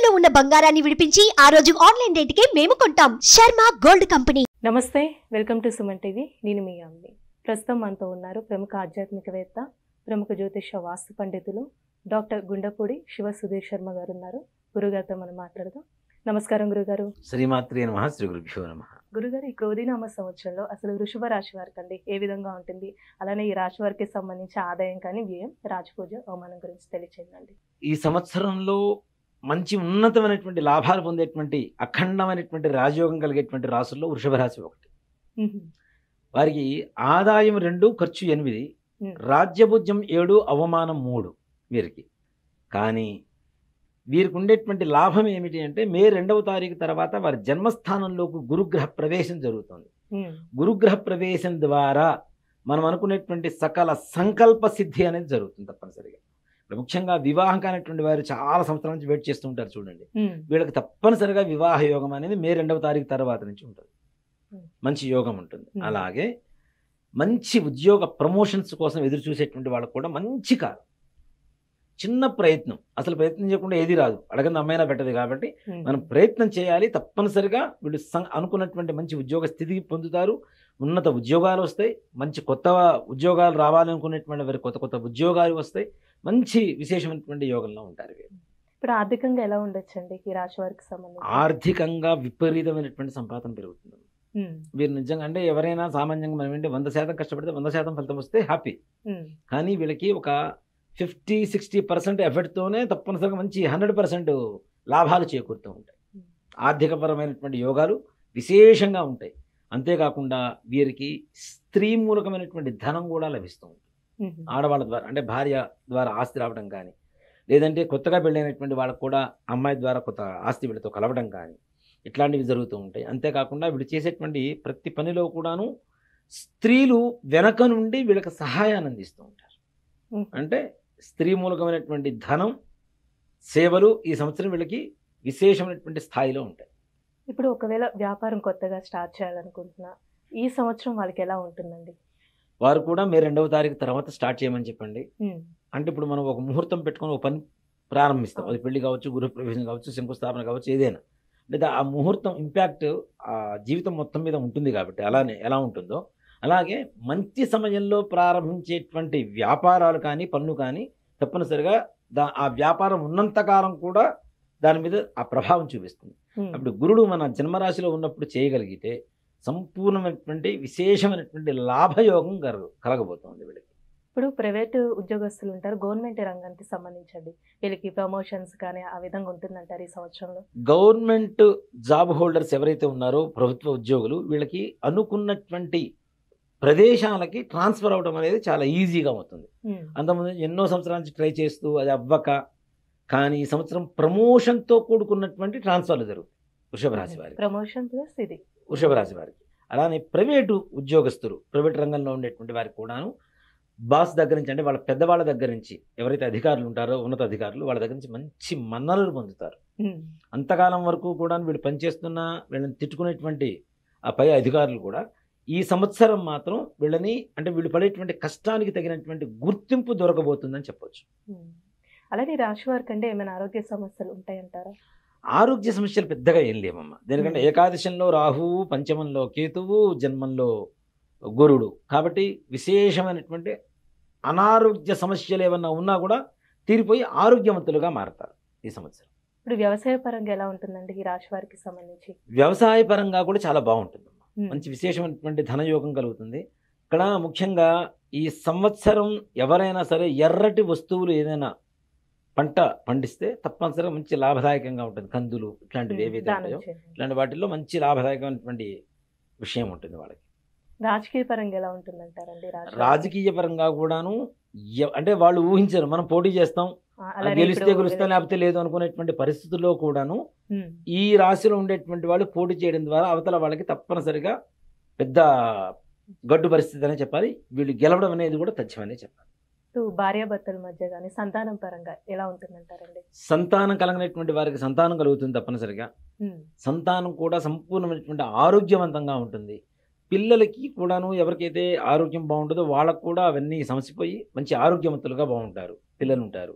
తాకట్టులో ఉన్న బంగారాన్ని విడిపించి ఆ రోజు ఆన్లైన్ రేటుకే మేము కొంటాం. Sharma gold company. నమస్తే, వెల్కమ్ టు సుమన్ టీవీ. నేను మీ అమ్మి. ప్రస్తుతం మనతో ఉన్నారు ప్రముఖ ఆధ్యాత్మికవేత్త, ప్రముఖ జ్యోతిష వాస్తు పండితులు డాక్టర్ గుండపూడి శివ సుధీర్ శర్మ గారు ఉన్నారు. గురుగారితో మనం మాట్లాడదాం. నమస్కారం గురుగారు. శ్రీమాత్రే నమః. శ్రీ గురుభ్యో నమః. గురుగారు, ఈ క్రోధినామ సంవత్సరంలో అసలు వృషభ రాశి వారికి అండి ఏ విధంగా ఉంటుంది, అలానే ఈ రాశి వారికి సంబంధించి ఆదాయం కానీ వ్యయం, రాజపూజ, అవమానం గురించి తెలియచేయండి. ఈ సంవత్సరంలో మంచి ఉన్నతమైనటువంటి లాభాలు పొందేటువంటి అఖండమైనటువంటి రాజయోగం కలిగేటువంటి రాసుల్లో వృషభ రాశి ఒకటి. వారికి ఆదాయం 2, ఖర్చు 8, రాజ్యభుజ్యం 7, అవమానం 3 వీరికి. కానీ వీరికి ఉండేటువంటి లాభం ఏమిటి అంటే మే 2వ తారీఖు తర్వాత వారి జన్మస్థానంలోకి గురుగ్రహ ప్రవేశం జరుగుతుంది. గురుగ్రహ ప్రవేశం ద్వారా మనం అనుకునేటువంటి సకల సంకల్ప సిద్ధి అనేది జరుగుతుంది తప్పనిసరిగా. ముఖ్యంగా వివాహం కానిటువంటి వారు చాలా సంవత్సరాల నుంచి వెయిట్ చేస్తూ ఉంటారు చూడండి, వీళ్ళకి తప్పనిసరిగా వివాహ యోగం అనేది మే 2వ తారీఖు తర్వాత నుంచి ఉంటుంది. మంచి యోగం ఉంటుంది. అలాగే మంచి ఉద్యోగ ప్రమోషన్స్ కోసం ఎదురు చూసేటువంటి వాళ్ళకు కూడా మంచి కాలం. చిన్న ప్రయత్నం, అసలు ప్రయత్నం చేయకుండా ఏది రాదు, అడగని అమ్మైనా పెట్టదు. కాబట్టి మనం ప్రయత్నం చేయాలి. తప్పనిసరిగా వీళ్ళు అనుకున్నటువంటి మంచి ఉద్యోగ స్థితికి పొందుతారు. ఉన్నత ఉద్యోగాలు వస్తాయి. మంచి కొత్త ఉద్యోగాలు రావాలనుకునేటువంటి వారి కొత్త కొత్త ఉద్యోగాలు వస్తాయి. మంచి విశేషమైనటువంటి యోగంలో ఉంటారు వీరు. ఇప్పుడు ఆర్థికంగా ఎలా ఉండొచ్చండి ఈ రాశి వారికి సంబంధించి? ఆర్థికంగా విపరీతమైన సంపాదన పెరుగుతుంది వీరు. నిజంగా అంటే ఎవరైనా సామాన్యంగా మనం ఏంటి 100% కష్టపడితే 100% ఫలితం వస్తే హ్యాపీ. కానీ వీళ్ళకి ఒక 50-60% ఎఫర్ట్తోనే తప్పనిసరిగా మంచి 100% లాభాలు చేకూరుతూ ఉంటాయి. ఆర్థికపరమైనటువంటి యోగాలు విశేషంగా ఉంటాయి. అంతేకాకుండా వీరికి స్త్రీ మూలకమైనటువంటి ధనం కూడా లభిస్తూ ఉంటుంది. ఆడవాళ్ళ ద్వారా అంటే భార్య ద్వారా ఆస్తి రావడం కానీ, లేదంటే కొత్తగా పెళ్ళైనటువంటి వాళ్ళకు కూడా అమ్మాయి ద్వారా కొత్త ఆస్తి వీళ్ళతో కలవడం కానీ, ఇట్లాంటివి జరుగుతూ ఉంటాయి. అంతేకాకుండా వీళ్ళు చేసేటువంటి ప్రతి పనిలో కూడాను స్త్రీలు వెనక నుండి వీళ్ళకి సహాయాన్ని అందిస్తూ ఉంటారు. అంటే స్త్రీ మూలకమైనటువంటి ధనం, సేవలు ఈ సంవత్సరం వీళ్ళకి విశేషమైనటువంటి స్థాయిలో ఉంటాయి. ఇప్పుడు ఒకవేళ వ్యాపారం కొత్తగా స్టార్ట్ చేయాలనుకుంటున్నా, ఈ సంవత్సరం వాళ్ళకి ఎలా ఉంటుందండి? వారు కూడా మే 2వ తారీఖు తర్వాత స్టార్ట్ చేయమని చెప్పండి. అంటే ఇప్పుడు మనం ఒక ముహూర్తం పెట్టుకొని ఒక పని ప్రారంభిస్తాం. అది పెళ్లి కావచ్చు, గృహ ప్రవేశం కావచ్చు, శంకుస్థాపన కావచ్చు, ఏదైనా. లేదా ఆ ముహూర్తం ఇంపాక్ట్ ఆ జీవితం మొత్తం మీద ఉంటుంది. కాబట్టి అలానే ఎలా ఉంటుందో అలాగే మంచి సమయంలో ప్రారంభించేటువంటి వ్యాపారాలు కానీ, పనులు కానీ తప్పనిసరిగా ఆ వ్యాపారం ఉన్నంతకాలం కూడా దాని మీద ఆ ప్రభావం చూపిస్తుంది. అప్పుడు గురుడు మన జన్మరాశిలో ఉన్నప్పుడు చేయగలిగితే సంపూర్ణమైనటువంటి విశేషమైనటువంటి లాభయోగం కలగబోతుంది వీళ్ళకి. ఇప్పుడు ప్రైవేటు ఉద్యోగస్తులు ఉంటారు, గవర్నమెంట్ రంగానికి సంబంధించండి, వీళ్ళకి ప్రమోషన్స్ కానీ ఆ విధంగా ఉంటుందంటారు ఈ సంవత్సరంలో? గవర్నమెంట్ జాబ్ హోల్డర్స్ ఎవరైతే ఉన్నారో, ప్రభుత్వ ఉద్యోగులు, వీళ్ళకి అనుకున్నటువంటి ప్రదేశాలకి ట్రాన్స్ఫర్ అవడం అనేది చాలా ఈజీగా అవుతుంది. అంతకుముందు ఎన్నో సంవత్సరాల నుంచి ట్రై చేస్తూ అది అవ్వక, కానీ ఈ సంవత్సరం ప్రమోషన్తో కూడుకున్నటువంటి ట్రాన్స్ఫర్లు జరుగుతాయి వృషభ రాశి వారికి. ప్రమోషన్ ప్లస్ ఇది వృషభ రాశి వారికి. అలానే ప్రైవేటు ఉద్యోగస్తులు, ప్రైవేట్ రంగంలో ఉండేటువంటి వారికి కూడాను బాస్ దగ్గర నుంచి, అంటే వాళ్ళ పెద్దవాళ్ళ దగ్గర నుంచి, ఎవరైతే అధికారులు ఉంటారో ఉన్నత అధికారులు, వాళ్ళ దగ్గర నుంచి మంచి మన్ననలు పొందుతారు. అంతకాలం వరకు కూడా వీళ్ళు పనిచేస్తున్న వీళ్ళని తిట్టుకునేటువంటి ఆ పై అధికారులు కూడా ఈ సంవత్సరం మాత్రం వీళ్ళని, అంటే వీళ్ళు పడేటువంటి కష్టానికి తగినటువంటి గుర్తింపు దొరకబోతుందని చెప్పొచ్చు. అలాగే రాశి వారికి అంటే ఏమైనా ఆరోగ్య సమస్యలు ఉంటాయంటారా? ఆరోగ్య సమస్యలు పెద్దగా ఏం లేవమ్మా. దేనికంటే ఏకాదశంలో రాహువు, పంచమంలో కేతువు, జన్మంలో గురుడు. కాబట్టి విశేషమైనటువంటి అనారోగ్య సమస్యలు ఏమన్నా ఉన్నా కూడా తీరిపోయి ఆరోగ్యవంతులుగా మారతారు ఈ సంవత్సరం. ఇప్పుడు వ్యవసాయ పరంగా ఎలా ఉంటుందండి ఈ రాశి వారికి సంబంధించి? వ్యవసాయ పరంగా కూడా చాలా బాగుంటుంది. మంచి విశేషమైనటువంటి ధనయోగం కలుగుతుంది. ఇక్కడ ముఖ్యంగా ఈ సంవత్సరం ఎవరైనా సరే ఎర్రటి వస్తువులు ఏదైనా పంట పండిస్తే తప్పనిసరిగా మంచి లాభదాయకంగా ఉంటుంది. కందులు ఇట్లాంటివి ఏవైతే ఉంటాయో ఇట్లాంటి వాటిల్లో మంచి లాభదాయకమైనటువంటి విషయం ఉంటుంది వాళ్ళకి. రాజకీయ పరంగా ఎలా ఉంటుందంటారండి? రాజకీయ పరంగా కూడాను అంటే వాళ్ళు ఊహించారు, మనం పోటీ చేస్తాం, గెలిస్తే గెలుస్తాం లేకపోతే లేదు అనుకునేటువంటి పరిస్థితుల్లో కూడాను ఈ రాశిలో ఉండేటువంటి వాళ్ళు పోటీ చేయడం ద్వారా అవతల వాళ్ళకి తప్పనిసరిగా పెద్ద గడ్డు పరిస్థితి అనే చెప్పాలి. వీళ్ళు గెలవడం అనేది కూడా తథ్యమనే చెప్పాలి. భార్యాభర్తల మధ్య కానీ సంతానం పరంగా ఎలా ఉంటుందంటారండి? సంతానం కలిగినటువంటి వారికి సంతానం కలుగుతుంది తప్పనిసరిగా. సంతానం కూడా సంపూర్ణమైనటువంటి ఆరోగ్యవంతంగా ఉంటుంది. పిల్లలకి కూడాను ఎవరికైతే ఆరోగ్యం బాగుంటుందో వాళ్ళకు కూడా అవన్నీ సమసిపోయి మంచి ఆరోగ్యవంతులుగా బాగుంటారు, పిల్లలు ఉంటారు.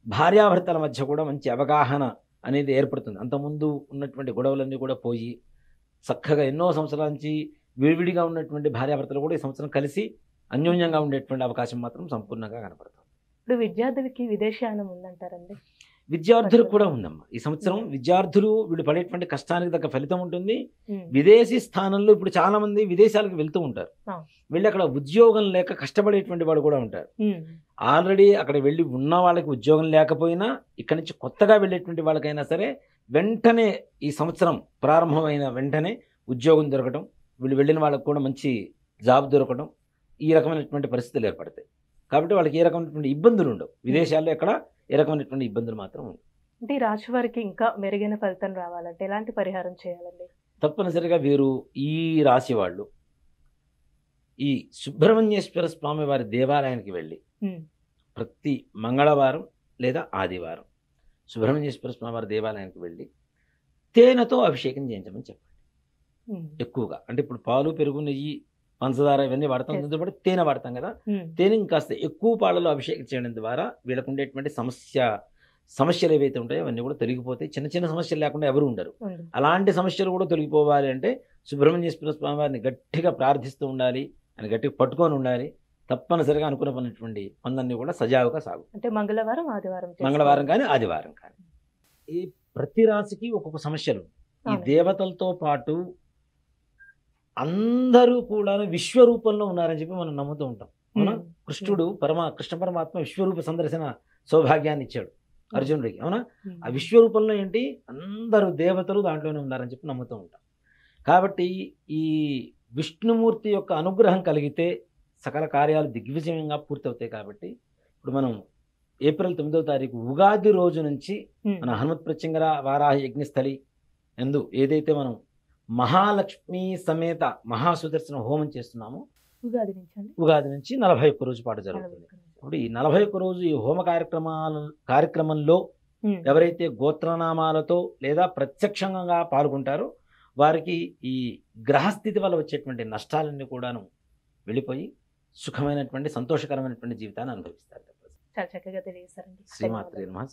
భార్యాభర్తల మధ్య కూడా మంచి అవగాహన అనేది ఏర్పడుతుంది. అంతకుముందు ఉన్నటువంటి గొడవలన్నీ కూడా పోయి చక్కగా ఎన్నో సంవత్సరాల నుంచి విడివిడిగా ఉన్నటువంటి భార్యాభర్తలు కూడా ఈ సంవత్సరం కలిసి అన్యోన్యంగా ఉండేటువంటి అవకాశం మాత్రం సంపూర్ణంగా కనపడుతుంది. ఇప్పుడు విద్యార్థులకి విదేశయానం ఉందంటారండి? విద్యార్థులకు కూడా ఉందమ్మా. ఈ సంవత్సరం విద్యార్థులు వీళ్ళు పడేటువంటి కష్టానికి తగ్గ ఫలితం ఉంటుంది. విదేశీ స్థానంలో ఇప్పుడు చాలా మంది విదేశాలకు వెళ్తూ ఉంటారు. వెళ్ళి అక్కడ ఉద్యోగం లేక కష్టపడేటువంటి వాళ్ళు కూడా ఉంటారు. ఆల్రెడీ అక్కడ వెళ్ళి ఉన్న వాళ్ళకి ఉద్యోగం లేకపోయినా ఇక్కడి నుంచి కొత్తగా వెళ్ళేటువంటి వాళ్ళకైనా సరే వెంటనే ఈ సంవత్సరం ప్రారంభమైన వెంటనే ఉద్యోగం దొరకడం, వీళ్ళు వెళ్ళిన వాళ్ళకు కూడా మంచి జాబ్ దొరకడం, ఈ రకమైనటువంటి పరిస్థితులు ఏర్పడతాయి. కాబట్టి వాళ్ళకి ఏ రకమైనటువంటి ఇబ్బందులు ఉండవు. విదేశాల్లో ఎక్కడ ఏ రకమైనటువంటి ఇబ్బందులు మాత్రం ఉండవు. అంటే ఈ రాశి వారికి ఇంకా మెరుగైన ఫలితం రావాలంటే ఎలాంటి పరిహారం చేయాలండి? తప్పనిసరిగా వీరు ఈ రాశి వాళ్ళు ఈ సుబ్రహ్మణ్యేశ్వర స్వామి వారి దేవాలయానికి వెళ్ళి ప్రతి మంగళవారం లేదా ఆదివారం సుబ్రహ్మణ్యేశ్వర స్వామి వారి దేవాలయానికి వెళ్ళి తేనెతో అభిషేకం చేయించమని చెప్పండి. ఎక్కువగా అంటే ఇప్పుడు పాలు, పెరుగు, నెయ్యి, పంచదార ఇవన్నీ వాడతాం, దీంతో పాటు తేనె వాడతాం కదా. తేనె ఇంకాస్త ఎక్కువ పాలలో అభిషేకం చేయడం ద్వారా వీళ్ళకు ఉండేటువంటి సమస్యలు ఏవైతే ఉంటాయో అవన్నీ కూడా తొలగిపోతాయి. చిన్న చిన్న సమస్యలు లేకుండా ఎవరు ఉండరు. అలాంటి సమస్యలు కూడా తొలగిపోవాలి అంటే సుబ్రహ్మణ్యేశ్వర స్వామి వారిని గట్టిగా ప్రార్థిస్తూ ఉండాలి, అని గట్టిగా పట్టుకొని ఉండాలి. తప్పనిసరిగా అనుకున్నటువంటి పనులన్నీ కూడా సజావుగా సాగు. అంటే మంగళవారం కానీ ఆదివారం కానీ. ఈ ప్రతి రాశికి ఒక్కొక్క సమస్యలు. ఈ దేవతలతో పాటు అందరూ కూడా విశ్వరూపంలో ఉన్నారని చెప్పి మనం నమ్ముతూ ఉంటాం. అవునా? కృష్ణ పరమాత్మ విశ్వరూప సందర్శన సౌభాగ్యాన్ని ఇచ్చాడు అర్జునుడికి. అవునా? ఆ విశ్వరూపంలో ఏంటి, అందరూ దేవతలు దాంట్లోనే ఉన్నారని చెప్పి నమ్ముతూ ఉంటాం. కాబట్టి ఈ విష్ణుమూర్తి యొక్క అనుగ్రహం కలిగితే సకల కార్యాలు దిగ్విజయంగా పూర్తవుతాయి. కాబట్టి ఇప్పుడు మనం ఏప్రిల్ 9వ తారీఖు ఉగాది రోజు నుంచి మన హనుమత్ ప్రత్యంగర వారాహ యజ్ఞస్థలి ఎందు ఏదైతే మనం మహాలక్ష్మి సమేత మహాసుదర్శన హోమం చేస్తున్నామో ఉగాది నుంచి 41 రోజు పాటు జరుగుతుంది. ఇప్పుడు ఈ 41 రోజు ఈ హోమ కార్యక్రమంలో ఎవరైతే గోత్రనామాలతో లేదా ప్రత్యక్షంగా పాల్గొంటారో వారికి ఈ గ్రహస్థితి వల్ల వచ్చేటువంటి నష్టాలన్నీ కూడాను వెళ్ళిపోయి సుఖమైనటువంటి సంతోషకరమైనటువంటి జీవితాన్ని అనుభవిస్తారు. చాలా చక్కగా తెలియజేశారండి. శ్రీమాత్రే నమః.